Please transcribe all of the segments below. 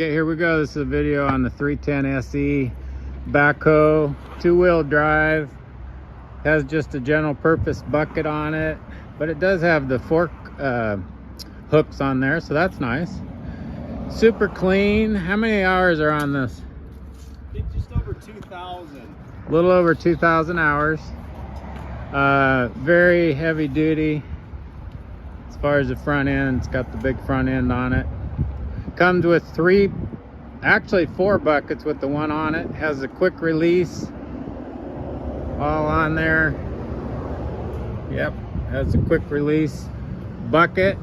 Okay, here we go. This is a video on the 310 SE Backhoe, two-wheel drive. Has just a general purpose bucket on it, but it does have the fork hooks on there, so that's nice. Super clean. How many hours are on this? I think just over 2,000. A little over 2,000 hours. Very heavy duty as far as the front end. It's got the big front end on it. Comes with actually four buckets with the one on it. Has a quick release all on there. Yep, has a quick release bucket.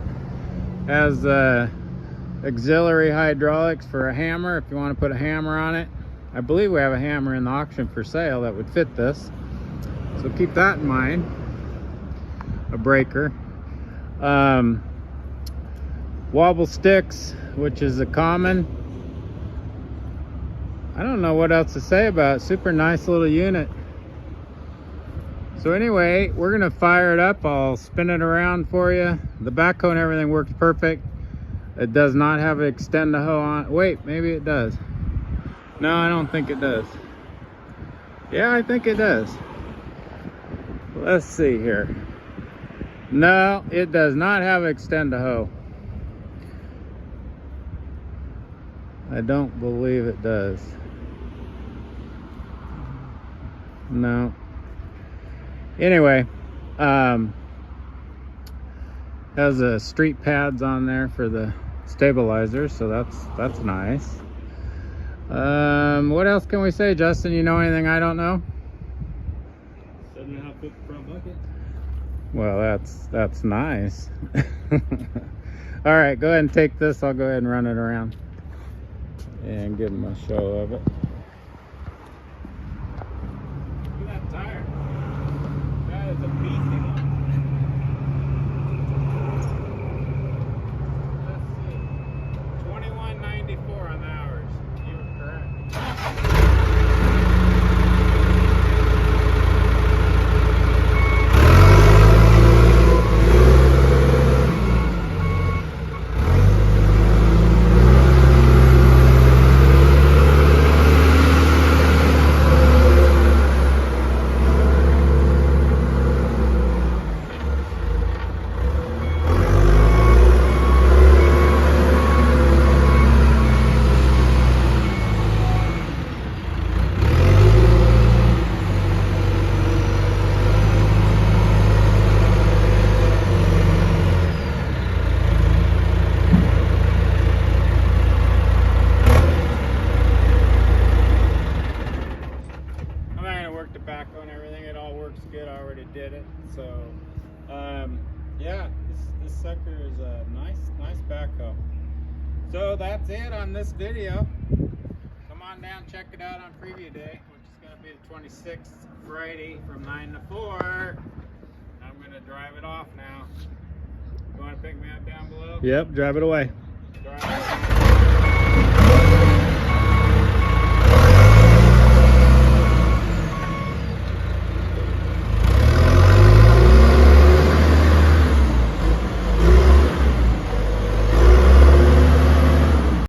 Has auxiliary hydraulics for a hammer if you want to put a hammer on it. I believe we have a hammer in the auction for sale that would fit this, so keep that in mind. A breaker. Wobble sticks, which is a common. I don't know what else to say about it. Super nice little unit. So anyway, we're gonna fire it up. I'll spin it around for you. The backhoe and everything works perfect. It does not have an extend the hoe on. Wait, maybe it does. No, I don't think it does. Yeah, I think it does. Let's see here. No, it does not have an extend the hoe. I don't believe it does. No. Anyway, has a street pads on there for the stabilizers, so that's nice. What else can we say, Justin? You know anything I don't know? 7.5 foot front bucket. Well, that's nice. All right, go ahead and take this. I'll go ahead and run it around and give them a show of it. Look at that tire. That is a beefy one. Let's see. 21.94 on the hours. You were correct. The backhoe and everything, it all works good. I already did it, so yeah, this sucker is a nice backhoe. So that's it on this video. Come on down, check it out on preview day, which is going to be the 26th, Friday from 9 to 4. I'm going to drive it off now. You want to pick me up down below? Yep, drive it away. Drive it.